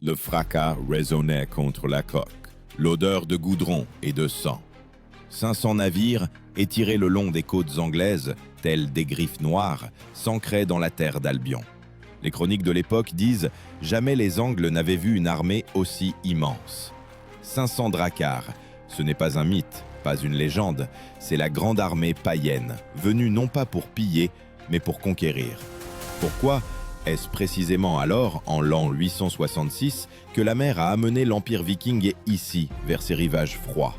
Le fracas résonnait contre la coque, l'odeur de goudron et de sang. 500 navires, étirés le long des côtes anglaises, tels des griffes noires, s'ancraient dans la terre d'Albion. Les chroniques de l'époque disent « Jamais les Angles n'avaient vu une armée aussi immense ». 500 dracars, ce n'est pas un mythe, pas une légende, c'est la grande armée païenne, venue non pas pour piller, mais pour conquérir. Pourquoi est-ce précisément alors, en l'an 866, que la mer a amené l'Empire viking ici, vers ses rivages froids?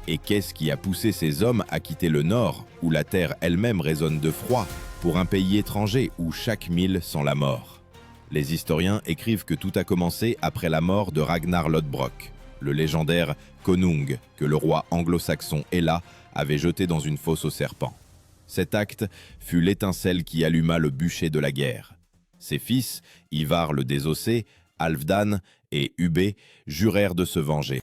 Et qu'est-ce qui a poussé ces hommes à quitter le nord, où la terre elle-même résonne de froid, pour un pays étranger où chaque mille sent la mort? Les historiens écrivent que tout a commencé après la mort de Ragnar Lodbrok, le légendaire konung que le roi anglo-saxon Ella avait jeté dans une fosse aux serpents. Cet acte fut l'étincelle qui alluma le bûcher de la guerre. Ses fils, Ivar le Désossé, Halfdan et Ubbe, jurèrent de se venger.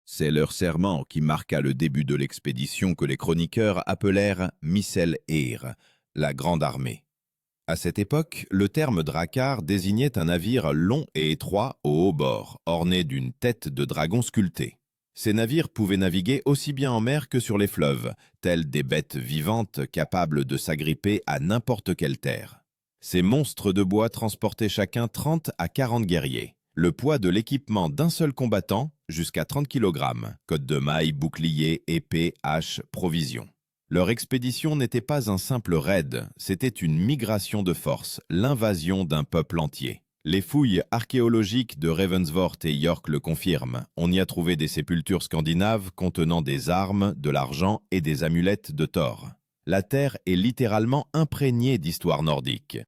C'est leur serment qui marqua le début de l'expédition que les chroniqueurs appelèrent Missel-Eir, la Grande Armée. À cette époque, le terme drakkar désignait un navire long et étroit au haut bord, orné d'une tête de dragon sculptée. Ces navires pouvaient naviguer aussi bien en mer que sur les fleuves, tels des bêtes vivantes capables de s'agripper à n'importe quelle terre. Ces monstres de bois transportaient chacun 30 à 40 guerriers. Le poids de l'équipement d'un seul combattant, jusqu'à 30 kg, côte de mailles, boucliers, épées, haches, provisions. Leur expédition n'était pas un simple raid, c'était une migration de force, l'invasion d'un peuple entier. Les fouilles archéologiques de Ravensworth et York le confirment. On y a trouvé des sépultures scandinaves contenant des armes, de l'argent et des amulettes de Thor. La terre est littéralement imprégnée d'histoire nordique.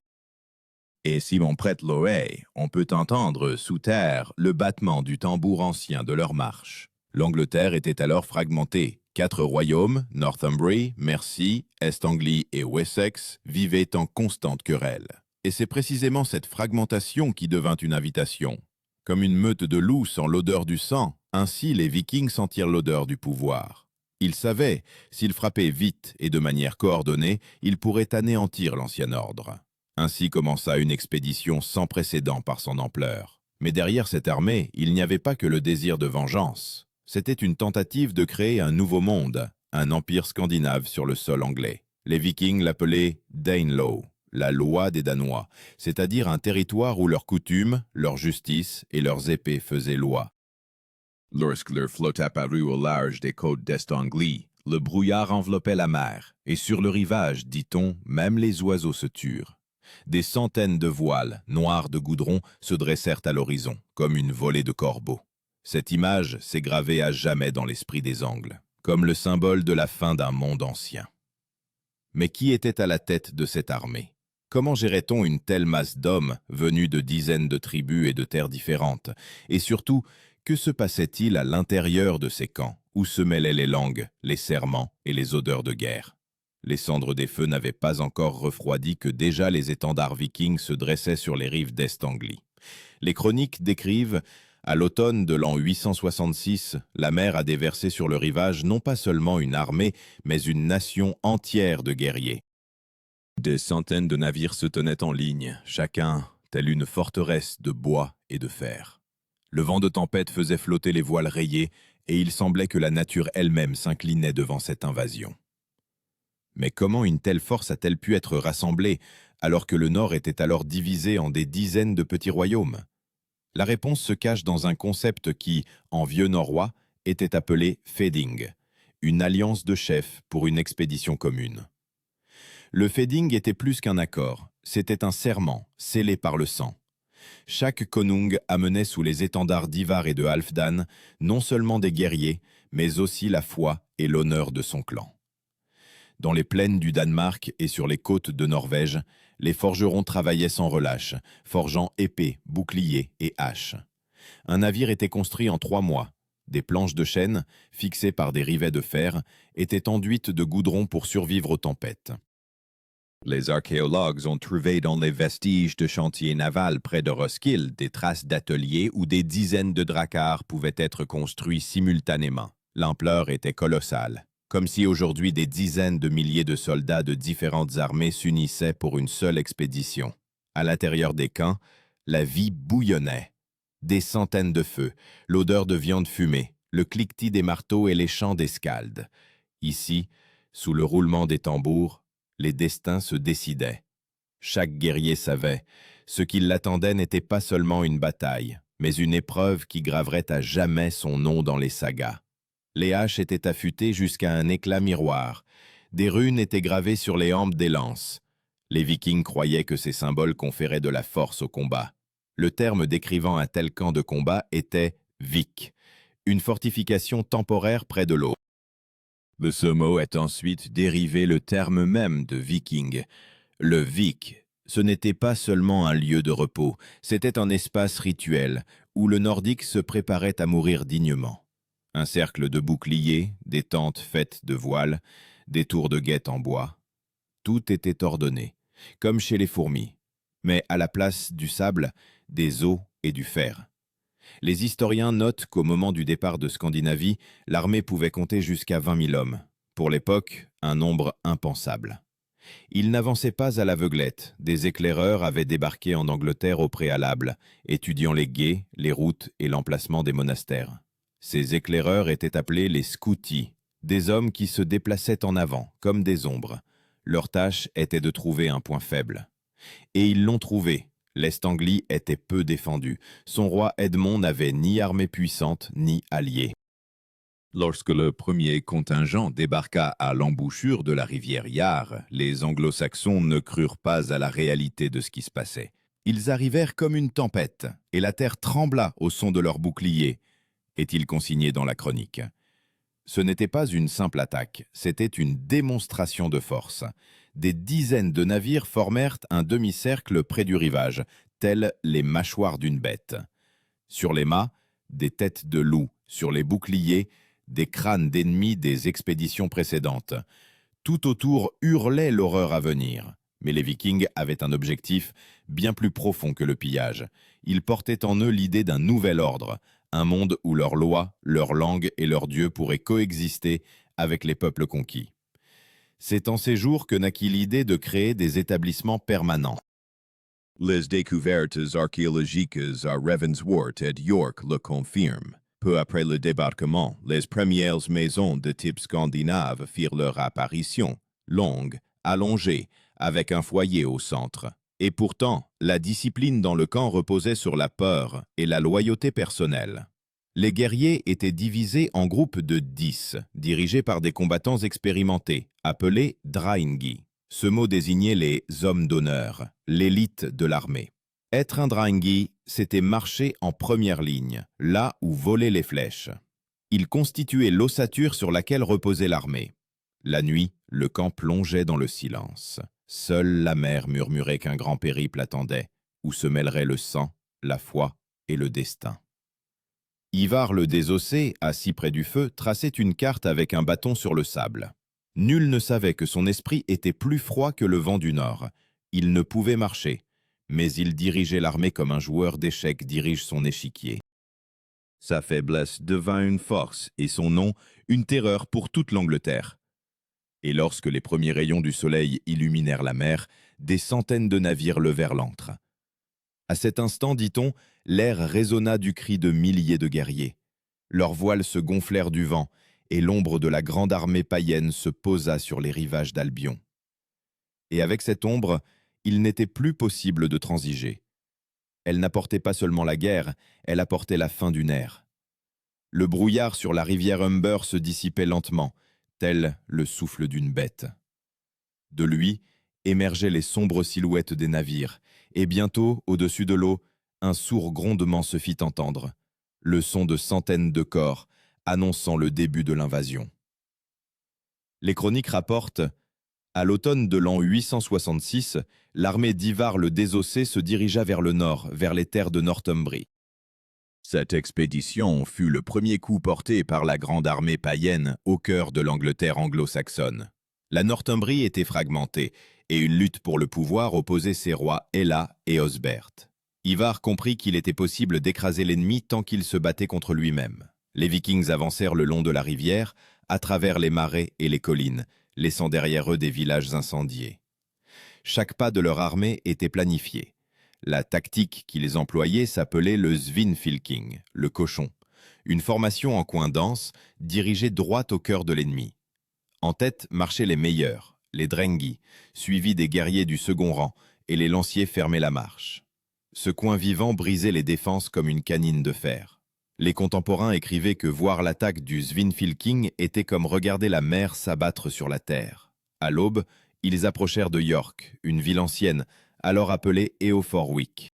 Et si on prête l'oreille, on peut entendre sous terre le battement du tambour ancien de leur marche. L'Angleterre était alors fragmentée. 4 royaumes, Northumbrie, Mercie, Est-Anglie et Wessex, vivaient en constante querelle. Et c'est précisément cette fragmentation qui devint une invitation. Comme une meute de loups sent l'odeur du sang, ainsi les Vikings sentirent l'odeur du pouvoir. Ils savaient, s'ils frappaient vite et de manière coordonnée, ils pourraient anéantir l'ancien ordre. Ainsi commença une expédition sans précédent par son ampleur. Mais derrière cette armée, il n'y avait pas que le désir de vengeance. C'était une tentative de créer un nouveau monde, un empire scandinave sur le sol anglais. Les Vikings l'appelaient Danelaw, la loi des Danois, c'est-à-dire un territoire où leurs coutumes, leur justice et leurs épées faisaient loi. Lorsque leur flotte apparut au large des côtes d'Est-Anglie, le brouillard enveloppait la mer, et sur le rivage, dit-on, même les oiseaux se turent. Des centaines de voiles, noirs de goudron, se dressèrent à l'horizon, comme une volée de corbeaux. Cette image s'est gravée à jamais dans l'esprit des Angles, comme le symbole de la fin d'un monde ancien. Mais qui était à la tête de cette armée? Comment gérait-on une telle masse d'hommes venus de dizaines de tribus et de terres différentes? Et surtout, que se passait-il à l'intérieur de ces camps, où se mêlaient les langues, les serments et les odeurs de guerre? Les cendres des feux n'avaient pas encore refroidi que déjà les étendards vikings se dressaient sur les rives d'Est-Anglie. Les chroniques décrivent à l'automne de l'an 866, la mer a déversé sur le rivage non pas seulement une armée, mais une nation entière de guerriers. Des centaines de navires se tenaient en ligne, chacun tel une forteresse de bois et de fer. Le vent de tempête faisait flotter les voiles rayées, et il semblait que la nature elle-même s'inclinait devant cette invasion. Mais comment une telle force a-t-elle pu être rassemblée, alors que le Nord était alors divisé en des dizaines de petits royaumes? La réponse se cache dans un concept qui, en vieux norrois, était appelé Feding, une alliance de chefs pour une expédition commune. Le Feding était plus qu'un accord, c'était un serment scellé par le sang. Chaque konung amenait sous les étendards d'Ivar et de Halfdan non seulement des guerriers, mais aussi la foi et l'honneur de son clan. Dans les plaines du Danemark et sur les côtes de Norvège, les forgerons travaillaient sans relâche, forgeant épées, boucliers et haches. Un navire était construit en 3 mois. Des planches de chêne, fixées par des rivets de fer, étaient enduites de goudron pour survivre aux tempêtes. Les archéologues ont trouvé dans les vestiges de chantiers navals près de Roskilde des traces d'ateliers où des dizaines de dracars pouvaient être construits simultanément. L'ampleur était colossale, comme si aujourd'hui des dizaines de milliers de soldats de différentes armées s'unissaient pour une seule expédition. À l'intérieur des camps, la vie bouillonnait. Des centaines de feux, l'odeur de viande fumée, le cliquetis des marteaux et les chants des skaldes. Ici, sous le roulement des tambours, les destins se décidaient. Chaque guerrier savait, ce qui l'attendait n'était pas seulement une bataille, mais une épreuve qui graverait à jamais son nom dans les sagas. Les haches étaient affûtées jusqu'à un éclat miroir. Des runes étaient gravées sur les hampes des lances. Les Vikings croyaient que ces symboles conféraient de la force au combat. Le terme décrivant un tel camp de combat était « vik », une fortification temporaire près de l'eau. De ce mot est ensuite dérivé le terme même de viking. Le vik, ce n'était pas seulement un lieu de repos, c'était un espace rituel où le nordique se préparait à mourir dignement. Un cercle de boucliers, des tentes faites de voiles, des tours de guet en bois. Tout était ordonné, comme chez les fourmis, mais à la place du sable, des os et du fer. Les historiens notent qu'au moment du départ de Scandinavie, l'armée pouvait compter jusqu'à 20 000 hommes. Pour l'époque, un nombre impensable. Ils n'avançaient pas à l'aveuglette. Des éclaireurs avaient débarqué en Angleterre au préalable, étudiant les gués, les routes et l'emplacement des monastères. Ces éclaireurs étaient appelés les scoutis, des hommes qui se déplaçaient en avant, comme des ombres. Leur tâche était de trouver un point faible. Et ils l'ont trouvé. L'Est Anglie était peu défendu. Son roi Edmond n'avait ni armée puissante, ni alliés. Lorsque le premier contingent débarqua à l'embouchure de la rivière Yar, les Anglo-Saxons ne crurent pas à la réalité de ce qui se passait. Ils arrivèrent comme une tempête, et la terre trembla au son de leurs boucliers, est-il consigné dans la chronique. Ce n'était pas une simple attaque, c'était une démonstration de force. Des dizaines de navires formèrent un demi-cercle près du rivage, tels les mâchoires d'une bête. Sur les mâts, des têtes de loup, sur les boucliers, des crânes d'ennemis des expéditions précédentes. Tout autour hurlait l'horreur à venir. Mais les Vikings avaient un objectif bien plus profond que le pillage. Ils portaient en eux l'idée d'un nouvel ordre, un monde où leurs lois, leurs langues et leurs dieux pourraient coexister avec les peuples conquis. C'est en ces jours que naquit l'idée de créer des établissements permanents. Les découvertes archéologiques à Ravensworth et York le confirment. Peu après le débarquement, les premières maisons de type scandinave firent leur apparition, longues, allongées, avec un foyer au centre. Et pourtant, la discipline dans le camp reposait sur la peur et la loyauté personnelle. Les guerriers étaient divisés en groupes de 10, dirigés par des combattants expérimentés, appelés Draengi. Ce mot désignait les hommes d'honneur, l'élite de l'armée. Être un Draengi, c'était marcher en première ligne, là où volaient les flèches. Il constituait l'ossature sur laquelle reposait l'armée. La nuit, le camp plongeait dans le silence. Seule la mer murmurait qu'un grand périple attendait, où se mêleraient le sang, la foi et le destin. Ivar le désossé, assis près du feu, traçait une carte avec un bâton sur le sable. Nul ne savait que son esprit était plus froid que le vent du nord. Il ne pouvait marcher, mais il dirigeait l'armée comme un joueur d'échecs dirige son échiquier. Sa faiblesse devint une force et son nom, une terreur pour toute l'Angleterre. Et lorsque les premiers rayons du soleil illuminèrent la mer, des centaines de navires levèrent l'ancre. À cet instant, dit-on, l'air résonna du cri de milliers de guerriers. Leurs voiles se gonflèrent du vent, et l'ombre de la grande armée païenne se posa sur les rivages d'Albion. Et avec cette ombre, il n'était plus possible de transiger. Elle n'apportait pas seulement la guerre, elle apportait la fin d'une ère. Le brouillard sur la rivière Humber se dissipait lentement, tel le souffle d'une bête. De lui émergeaient les sombres silhouettes des navires, et bientôt, au-dessus de l'eau, un sourd grondement se fit entendre, le son de centaines de corps, annonçant le début de l'invasion. Les chroniques rapportent « À l'automne de l'an 866, l'armée d'Ivar le désossé se dirigea vers le nord, vers les terres de Northumbrie. Cette expédition fut le premier coup porté par la grande armée païenne au cœur de l'Angleterre anglo-saxonne. La Northumbrie était fragmentée, et une lutte pour le pouvoir opposait ses rois Ella et Osbert. Ivar comprit qu'il était possible d'écraser l'ennemi tant qu'il se battait contre lui-même. Les Vikings avancèrent le long de la rivière, à travers les marais et les collines, laissant derrière eux des villages incendiés. Chaque pas de leur armée était planifié. La tactique qu'ils employaient s'appelait le Svinfylking, le cochon, une formation en coin dense dirigée droit au cœur de l'ennemi. En tête marchaient les meilleurs, les Drengi, suivis des guerriers du second rang, et les lanciers fermaient la marche. Ce coin vivant brisait les défenses comme une canine de fer. Les contemporains écrivaient que voir l'attaque du Svinfylking était comme regarder la mer s'abattre sur la terre. À l'aube, ils approchèrent de York, une ville ancienne, alors appelée Eoforwick.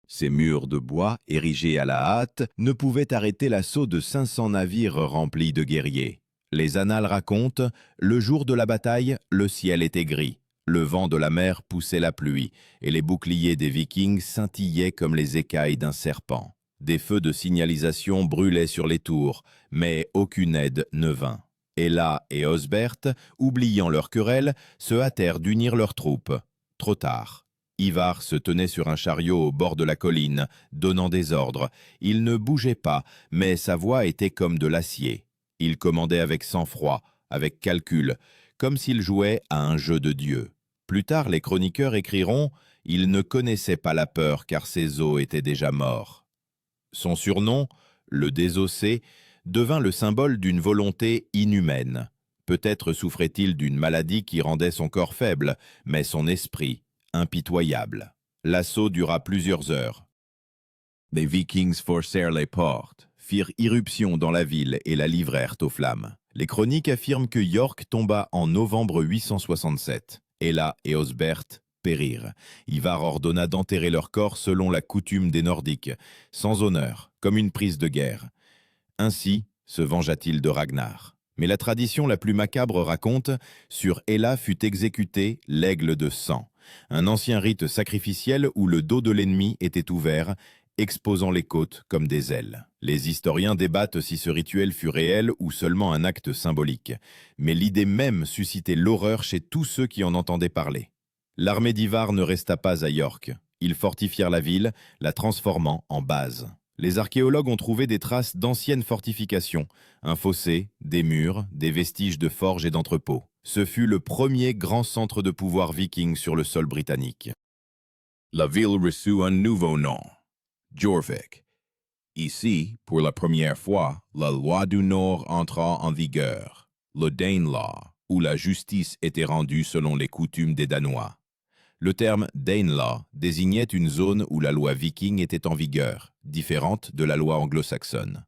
Ces murs de bois, érigés à la hâte, ne pouvaient arrêter l'assaut de 500 navires remplis de guerriers. Les annales racontent, le jour de la bataille, le ciel était gris. Le vent de la mer poussait la pluie, et les boucliers des Vikings scintillaient comme les écailles d'un serpent. Des feux de signalisation brûlaient sur les tours, mais aucune aide ne vint. Ella et Osbert, oubliant leur querelle, se hâtèrent d'unir leurs troupes. Trop tard. Ivar se tenait sur un chariot au bord de la colline, donnant des ordres. Il ne bougeait pas, mais sa voix était comme de l'acier. Il commandait avec sang-froid, avec calcul, comme s'il jouait à un jeu de Dieu. Plus tard, les chroniqueurs écriront « Il ne connaissait pas la peur car ses os étaient déjà morts ». Son surnom, le désossé, devint le symbole d'une volonté inhumaine. Peut-être souffrait-il d'une maladie qui rendait son corps faible, mais son esprit impitoyable. L'assaut dura plusieurs heures. Les Vikings forcèrent les portes, firent irruption dans la ville et la livrèrent aux flammes. Les chroniques affirment que York tomba en novembre 867. Ella et Osbert périrent. Ivar ordonna d'enterrer leurs corps selon la coutume des Nordiques, sans honneur, comme une prise de guerre. Ainsi se vengea-t-il de Ragnar. Mais la tradition la plus macabre raconte, sur Ella fut exécuté l'aigle de sang, un ancien rite sacrificiel où le dos de l'ennemi était ouvert, exposant les côtes comme des ailes. Les historiens débattent si ce rituel fut réel ou seulement un acte symbolique, mais l'idée même suscitait l'horreur chez tous ceux qui en entendaient parler. L'armée d'Ivar ne resta pas à York. Ils fortifièrent la ville, la transformant en base. Les archéologues ont trouvé des traces d'anciennes fortifications, un fossé, des murs, des vestiges de forges et d'entrepôts. Ce fut le premier grand centre de pouvoir viking sur le sol britannique. La ville reçut un nouveau nom, Jorvik. Ici, pour la première fois, la loi du Nord entra en vigueur, le Danelaw, où la justice était rendue selon les coutumes des Danois. Le terme Danelaw désignait une zone où la loi viking était en vigueur, différente de la loi anglo-saxonne.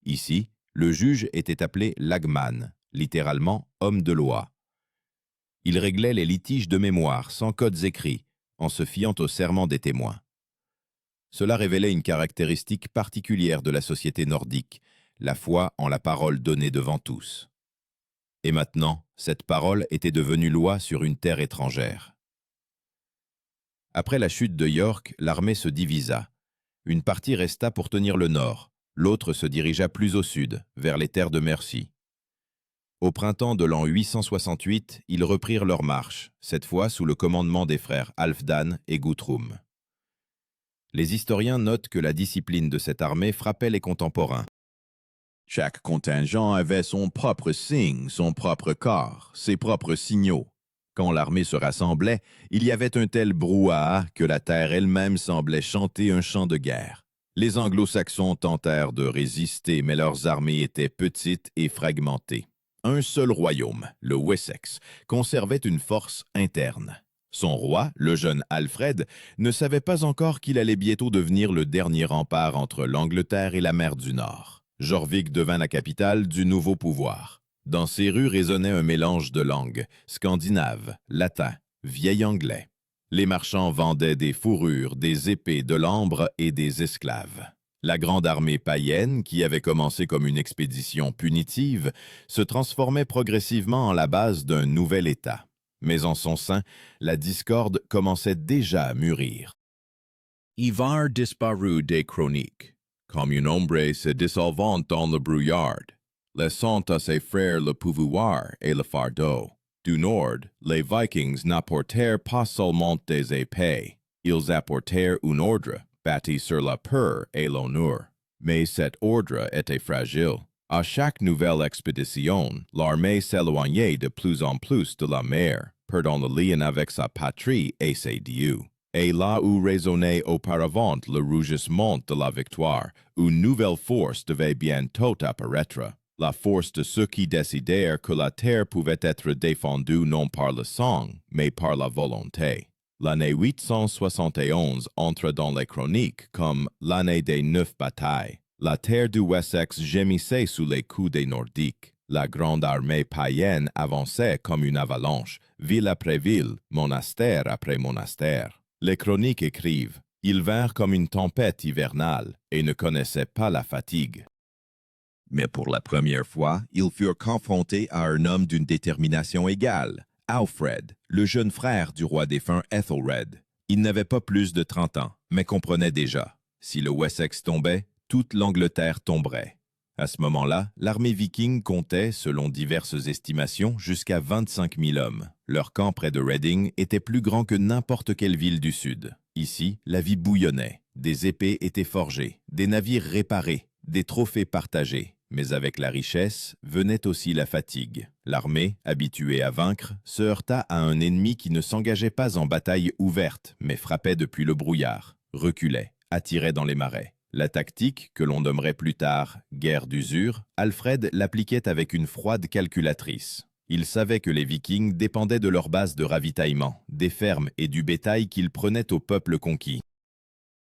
Ici, le juge était appelé lagman, littéralement homme de loi. Il réglait les litiges de mémoire sans codes écrits, en se fiant au serment des témoins. Cela révélait une caractéristique particulière de la société nordique, la foi en la parole donnée devant tous. Et maintenant, cette parole était devenue loi sur une terre étrangère. Après la chute de York, l'armée se divisa. Une partie resta pour tenir le nord, l'autre se dirigea plus au sud, vers les terres de Mercie. Au printemps de l'an 868, ils reprirent leur marche, cette fois sous le commandement des frères Halfdan et Guthrum. Les historiens notent que la discipline de cette armée frappait les contemporains. Chaque contingent avait son propre signe, son propre corps, ses propres signaux. Quand l'armée se rassemblait, il y avait un tel brouhaha que la terre elle-même semblait chanter un chant de guerre. Les Anglo-Saxons tentèrent de résister, mais leurs armées étaient petites et fragmentées. Un seul royaume, le Wessex, conservait une force interne. Son roi, le jeune Alfred, ne savait pas encore qu'il allait bientôt devenir le dernier rempart entre l'Angleterre et la mer du Nord. Jorvik devint la capitale du nouveau pouvoir. Dans ses rues résonnait un mélange de langues, scandinaves, latin, vieil anglais. Les marchands vendaient des fourrures, des épées, de l'ambre et des esclaves. La grande armée païenne, qui avait commencé comme une expédition punitive, se transformait progressivement en la base d'un nouvel État. Mais en son sein, la discorde commençait déjà à mûrir. Ivar disparut des chroniques, comme un ombre se dissolvant dans le brouillard, laissant à ses frères le pouvoir et le fardeau. Du nord, les Vikings n'apportèrent pas seulement des épées, ils apportèrent un ordre bâti sur la peur et l'honneur. Mais cet ordre était fragile. À chaque nouvelle expédition, l'armée s'éloignait de plus en plus de la mer, perdant le lien avec sa patrie et ses dieux. Et là où résonnait auparavant le rugissement de la victoire, une nouvelle force devait bientôt apparaître, la force de ceux qui décidèrent que la terre pouvait être défendue non par le sang, mais par la volonté. L'année 871 entre dans les chroniques comme l'année des 9 batailles. La terre du Wessex gémissait sous les coups des Nordiques. La grande armée païenne avançait comme une avalanche, ville après ville, monastère après monastère. Les chroniques écrivent « Ils vinrent comme une tempête hivernale et ne connaissaient pas la fatigue. » Mais pour la première fois, ils furent confrontés à un homme d'une détermination égale, Alfred, le jeune frère du roi défunt Ethelred. Il n'avait pas plus de 30 ans, mais comprenait déjà, si le Wessex tombait, toute l'Angleterre tomberait. À ce moment-là, l'armée viking comptait, selon diverses estimations, jusqu'à 25 000 hommes. Leur camp près de Reading était plus grand que n'importe quelle ville du sud. Ici, la vie bouillonnait. Des épées étaient forgées, des navires réparés, des trophées partagés. Mais avec la richesse venait aussi la fatigue. L'armée, habituée à vaincre, se heurta à un ennemi qui ne s'engageait pas en bataille ouverte, mais frappait depuis le brouillard, reculait, attirait dans les marais. La tactique, que l'on nommerait plus tard « guerre d'usure », Alfred l'appliquait avec une froide calculatrice. Il savait que les Vikings dépendaient de leur base de ravitaillement, des fermes et du bétail qu'ils prenaient au peuple conquis.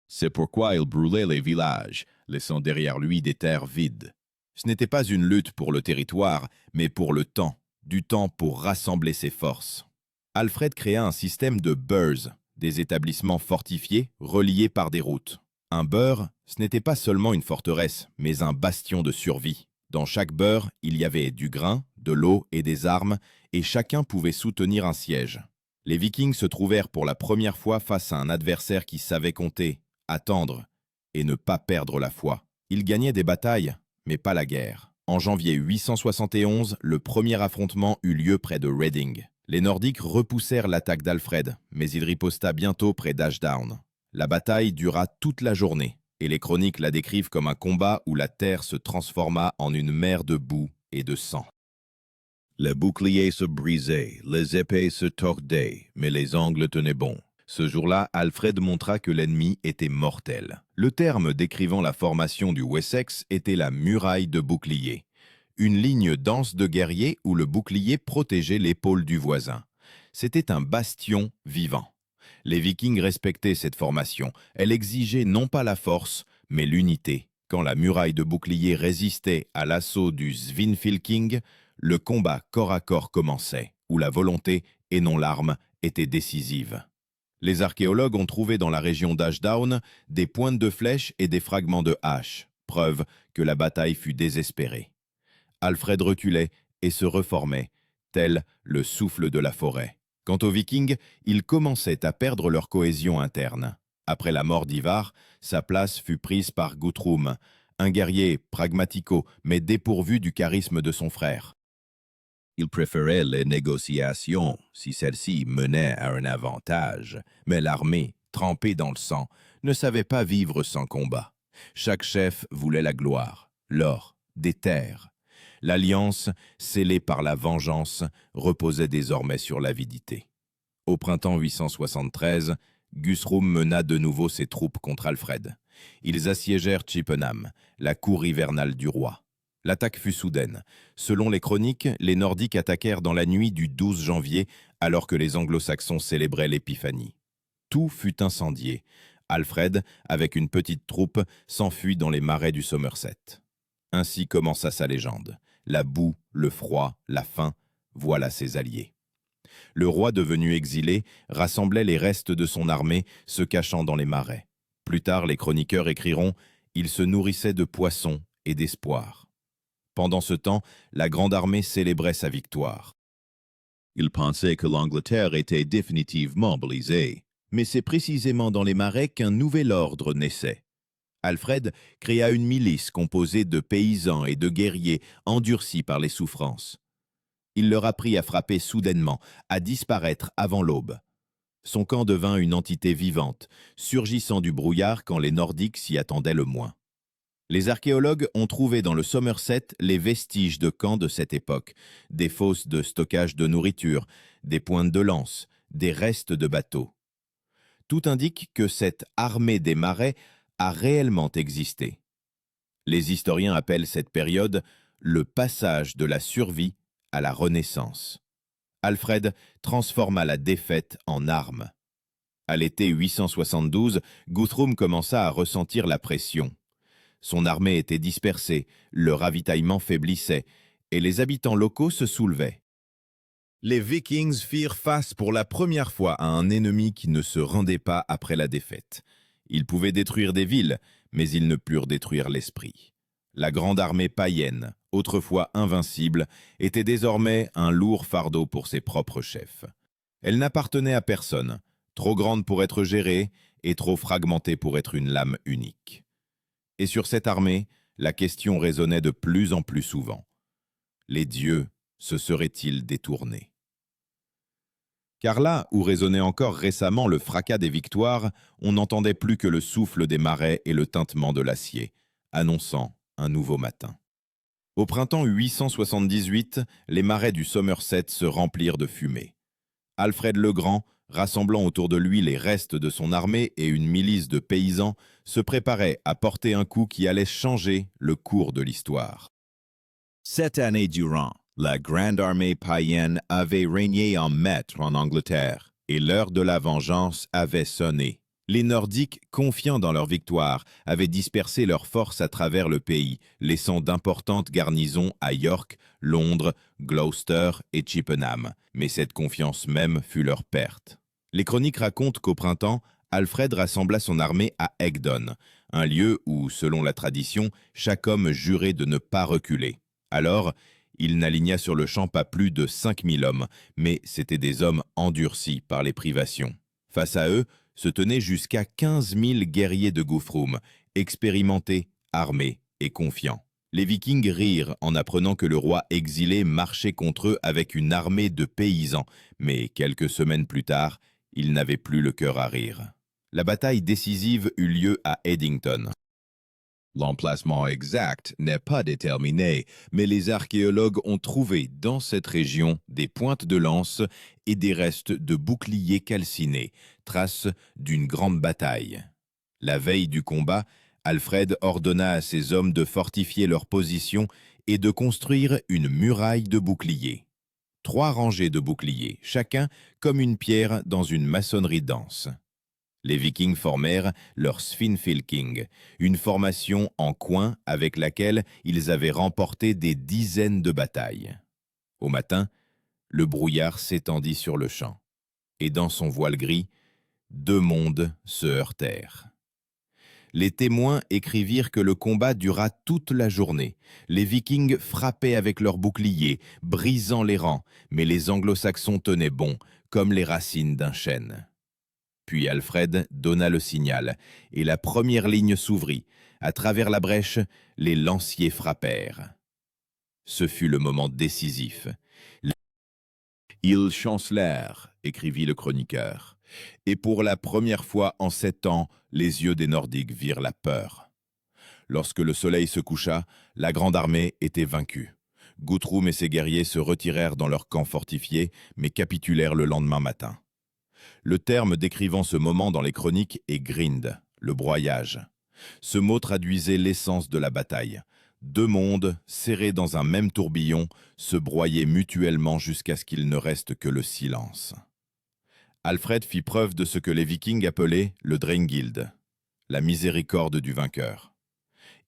C'est pourquoi il brûlait les villages, laissant derrière lui des terres vides. Ce n'était pas une lutte pour le territoire, mais pour le temps, du temps pour rassembler ses forces. Alfred créa un système de burhs, des établissements fortifiés reliés par des routes. Un burh, ce n'était pas seulement une forteresse, mais un bastion de survie. Dans chaque burh, il y avait du grain, de l'eau et des armes, et chacun pouvait soutenir un siège. Les Vikings se trouvèrent pour la première fois face à un adversaire qui savait compter, attendre et ne pas perdre la foi. Ils gagnaient des batailles, mais pas la guerre. En janvier 871, le premier affrontement eut lieu près de Reading. Les Nordiques repoussèrent l'attaque d'Alfred, mais il riposta bientôt près d'Ashdown. La bataille dura toute la journée, et les chroniques la décrivent comme un combat où la terre se transforma en une mer de boue et de sang. Les boucliers se brisaient, les épées se tordaient, mais les angles tenaient bon. Ce jour-là, Alfred montra que l'ennemi était mortel. Le terme décrivant la formation du Wessex était la muraille de bouclier. Une ligne dense de guerriers où le bouclier protégeait l'épaule du voisin. C'était un bastion vivant. Les Vikings respectaient cette formation. Elle exigeait non pas la force, mais l'unité. Quand la muraille de bouclier résistait à l'assaut du Svinfylking, le combat corps à corps commençait, où la volonté, et non l'arme, était décisive. Les archéologues ont trouvé dans la région d'Ashdown des pointes de flèches et des fragments de haches, preuve que la bataille fut désespérée. Alfred reculait et se reformait, tel le souffle de la forêt. Quant aux Vikings, ils commençaient à perdre leur cohésion interne. Après la mort d'Ivar, sa place fut prise par Guthrum, un guerrier pragmatico mais dépourvu du charisme de son frère. Il préférait les négociations si celles-ci menaient à un avantage, mais l'armée, trempée dans le sang, ne savait pas vivre sans combat. Chaque chef voulait la gloire, l'or, des terres. L'alliance, scellée par la vengeance, reposait désormais sur l'avidité. Au printemps 873, Guthrum mena de nouveau ses troupes contre Alfred. Ils assiégèrent Chippenham, la cour hivernale du roi. L'attaque fut soudaine. Selon les chroniques, les Nordiques attaquèrent dans la nuit du 12 janvier, alors que les Anglo-Saxons célébraient l'Épiphanie. Tout fut incendié. Alfred, avec une petite troupe, s'enfuit dans les marais du Somerset. Ainsi commença sa légende. La boue, le froid, la faim, voilà ses alliés. Le roi devenu exilé rassemblait les restes de son armée, se cachant dans les marais. Plus tard, les chroniqueurs écriront « Il se nourrissait de poissons et d'espoir ». Pendant ce temps, la grande armée célébrait sa victoire. Il pensait que l'Angleterre était définitivement brisée, mais c'est précisément dans les marais qu'un nouvel ordre naissait. Alfred créa une milice composée de paysans et de guerriers endurcis par les souffrances. Il leur apprit à frapper soudainement, à disparaître avant l'aube. Son camp devint une entité vivante, surgissant du brouillard quand les Nordiques s'y attendaient le moins. Les archéologues ont trouvé dans le Somerset les vestiges de camps de cette époque, des fosses de stockage de nourriture, des pointes de lance, des restes de bateaux. Tout indique que cette armée des marais a réellement existé. Les historiens appellent cette période le passage de la survie à la Renaissance. Alfred transforma la défaite en arme. À l'été 872, Guthrum commença à ressentir la pression. Son armée était dispersée, le ravitaillement faiblissait, et les habitants locaux se soulevaient. Les Vikings firent face pour la première fois à un ennemi qui ne se rendait pas après la défaite. Ils pouvaient détruire des villes, mais ils ne purent détruire l'esprit. La grande armée païenne, autrefois invincible, était désormais un lourd fardeau pour ses propres chefs. Elle n'appartenait à personne, trop grande pour être gérée et trop fragmentée pour être une lame unique. Et sur cette armée, la question résonnait de plus en plus souvent. Les dieux se seraient-ils détournés? Car là où résonnait encore récemment le fracas des victoires, on n'entendait plus que le souffle des marais et le tintement de l'acier, annonçant un nouveau matin. Au printemps 878, les marais du Somerset se remplirent de fumée. Alfred le Grand, rassemblant autour de lui les restes de son armée et une milice de paysans, se préparait à porter un coup qui allait changer le cours de l'histoire. Cette année durant, la grande armée païenne avait régné en maître en Angleterre, et l'heure de la vengeance avait sonné. Les Nordiques, confiants dans leur victoire, avaient dispersé leurs forces à travers le pays, laissant d'importantes garnisons à York, Londres, Gloucester et Chippenham. Mais cette confiance même fut leur perte. Les chroniques racontent qu'au printemps, Alfred rassembla son armée à Egdon, un lieu où, selon la tradition, chaque homme jurait de ne pas reculer. Alors, il n'aligna sur le champ pas plus de 5000 hommes, mais c'étaient des hommes endurcis par les privations. Face à eux, se tenaient jusqu'à 15 000 guerriers de Guthrum, expérimentés, armés et confiants. Les Vikings rirent en apprenant que le roi exilé marchait contre eux avec une armée de paysans, mais quelques semaines plus tard, ils n'avaient plus le cœur à rire. La bataille décisive eut lieu à Edington. L'emplacement exact n'est pas déterminé, mais les archéologues ont trouvé dans cette région des pointes de lance et des restes de boucliers calcinés, traces d'une grande bataille. La veille du combat, Alfred ordonna à ses hommes de fortifier leur position et de construire une muraille de boucliers. 3 rangées de boucliers, chacun comme une pierre dans une maçonnerie dense. Les Vikings formèrent leur Svinfylking, une formation en coin avec laquelle ils avaient remporté des dizaines de batailles. Au matin, le brouillard s'étendit sur le champ, et dans son voile gris, 2 mondes se heurtèrent. Les témoins écrivirent que le combat dura toute la journée. Les Vikings frappaient avec leurs boucliers, brisant les rangs, mais les Anglo-Saxons tenaient bon, comme les racines d'un chêne. Puis Alfred donna le signal, et la première ligne s'ouvrit. À travers la brèche, les lanciers frappèrent. Ce fut le moment décisif. « Ils chancelèrent », écrivit le chroniqueur. Et pour la première fois en 7 ans, les yeux des Nordiques virent la peur. Lorsque le soleil se coucha, la grande armée était vaincue. Guthrum et ses guerriers se retirèrent dans leur camp fortifié, mais capitulèrent le lendemain matin. Le terme décrivant ce moment dans les chroniques est grind, le broyage. Ce mot traduisait l'essence de la bataille. 2 mondes, serrés dans un même tourbillon, se broyaient mutuellement jusqu'à ce qu'il ne reste que le silence. Alfred fit preuve de ce que les Vikings appelaient le Dreingild, la miséricorde du vainqueur.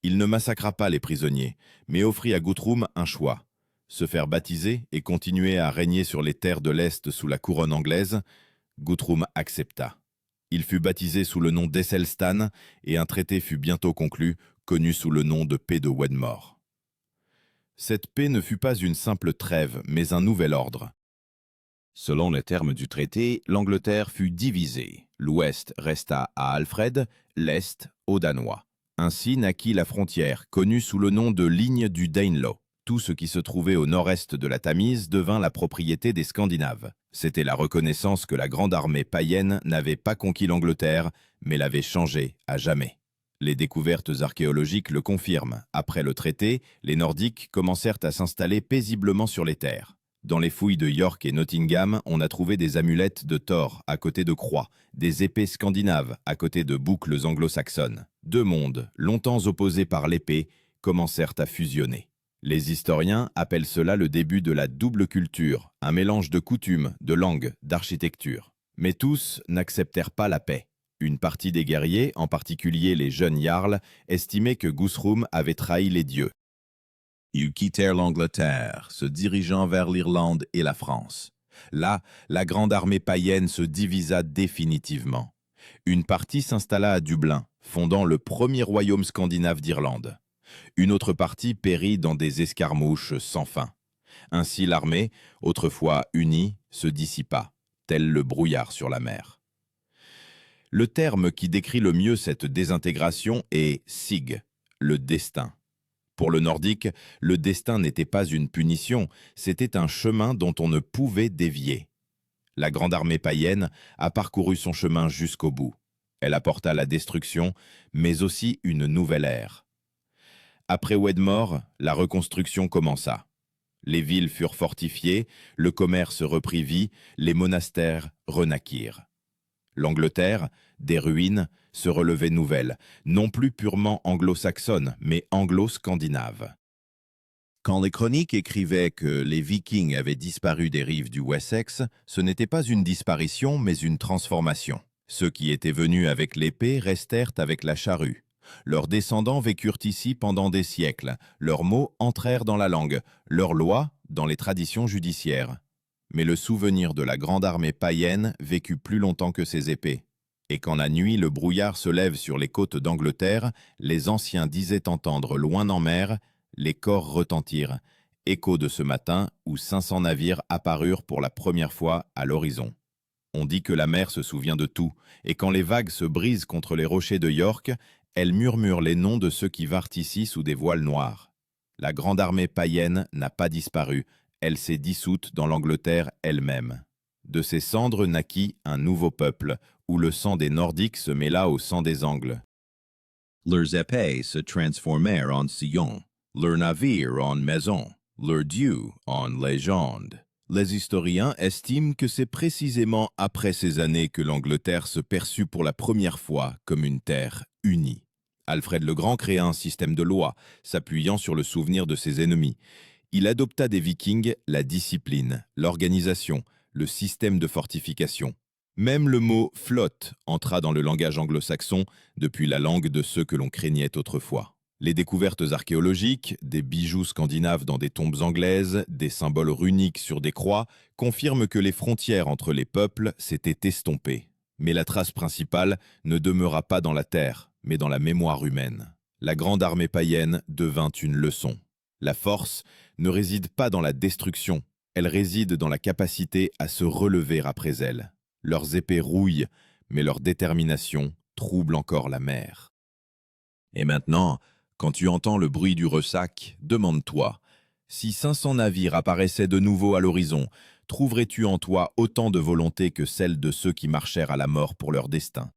Il ne massacra pas les prisonniers, mais offrit à Guthrum un choix: se faire baptiser et continuer à régner sur les terres de l'Est sous la couronne anglaise. Guthrum accepta. Il fut baptisé sous le nom d'Esselstan et un traité fut bientôt conclu, connu sous le nom de paix de Wedmore. Cette paix ne fut pas une simple trêve, mais un nouvel ordre. Selon les termes du traité, l'Angleterre fut divisée. L'Ouest resta à Alfred, l'Est aux Danois. Ainsi naquit la frontière, connue sous le nom de ligne du Danelaw. Tout ce qui se trouvait au nord-est de la Tamise devint la propriété des Scandinaves. C'était la reconnaissance que la grande armée païenne n'avait pas conquis l'Angleterre, mais l'avait changée à jamais. Les découvertes archéologiques le confirment. Après le traité, les Nordiques commencèrent à s'installer paisiblement sur les terres. Dans les fouilles de York et Nottingham, on a trouvé des amulettes de Thor à côté de croix, des épées scandinaves à côté de boucles anglo-saxonnes. Deux mondes, longtemps opposés par l'épée, commencèrent à fusionner. Les historiens appellent cela le début de la double culture, un mélange de coutumes, de langues, d'architecture. Mais tous n'acceptèrent pas la paix. Une partie des guerriers, en particulier les jeunes jarls, estimaient que Guthrum avait trahi les dieux. Ils quittèrent l'Angleterre, se dirigeant vers l'Irlande et la France. Là, la grande armée païenne se divisa définitivement. Une partie s'installa à Dublin, fondant le premier royaume scandinave d'Irlande. Une autre partie périt dans des escarmouches sans fin. Ainsi l'armée, autrefois unie, se dissipa, tel le brouillard sur la mer. Le terme qui décrit le mieux cette désintégration est « sig », le destin. Pour le nordique, le destin n'était pas une punition, c'était un chemin dont on ne pouvait dévier. La grande armée païenne a parcouru son chemin jusqu'au bout. Elle apporta la destruction, mais aussi une nouvelle ère. Après Wedmore, la reconstruction commença. Les villes furent fortifiées, le commerce reprit vie, les monastères renaquirent. L'Angleterre, des ruines, se relevait nouvelle, non plus purement anglo-saxonne, mais anglo-scandinave. Quand les chroniques écrivaient que les Vikings avaient disparu des rives du Wessex, ce n'était pas une disparition, mais une transformation. Ceux qui étaient venus avec l'épée restèrent avec la charrue. Leurs descendants vécurent ici pendant des siècles, leurs mots entrèrent dans la langue, leurs lois dans les traditions judiciaires. Mais le souvenir de la grande armée païenne vécut plus longtemps que ses épées. Et quand la nuit le brouillard se lève sur les côtes d'Angleterre, les anciens disaient entendre loin en mer, les corps retentirent, écho de ce matin où 500 navires apparurent pour la première fois à l'horizon. On dit que la mer se souvient de tout, et quand les vagues se brisent contre les rochers de York, elle murmure les noms de ceux qui vinrent ici sous des voiles noirs. La grande armée païenne n'a pas disparu, elle s'est dissoute dans l'Angleterre elle-même. De ses cendres naquit un nouveau peuple, où le sang des Nordiques se mêla au sang des Angles. Leurs épées se transformèrent en sillons, leurs navires en maisons, leurs dieux en légendes. Les historiens estiment que c'est précisément après ces années que l'Angleterre se perçut pour la première fois comme une terre unie. Alfred le Grand créa un système de lois, s'appuyant sur le souvenir de ses ennemis. Il adopta des Vikings la discipline, l'organisation, le système de fortification. Même le mot « flotte » entra dans le langage anglo-saxon depuis la langue de ceux que l'on craignait autrefois. Les découvertes archéologiques, des bijoux scandinaves dans des tombes anglaises, des symboles runiques sur des croix, confirment que les frontières entre les peuples s'étaient estompées. Mais la trace principale ne demeura pas dans la terre, mais dans la mémoire humaine. La grande armée païenne devint une leçon. La force ne réside pas dans la destruction, elle réside dans la capacité à se relever après elle. Leurs épées rouillent, mais leur détermination trouble encore la mer. Et maintenant, quand tu entends le bruit du ressac, demande-toi, si 500 navires apparaissaient de nouveau à l'horizon, trouverais-tu en toi autant de volonté que celle de ceux qui marchèrent à la mort pour leur destin?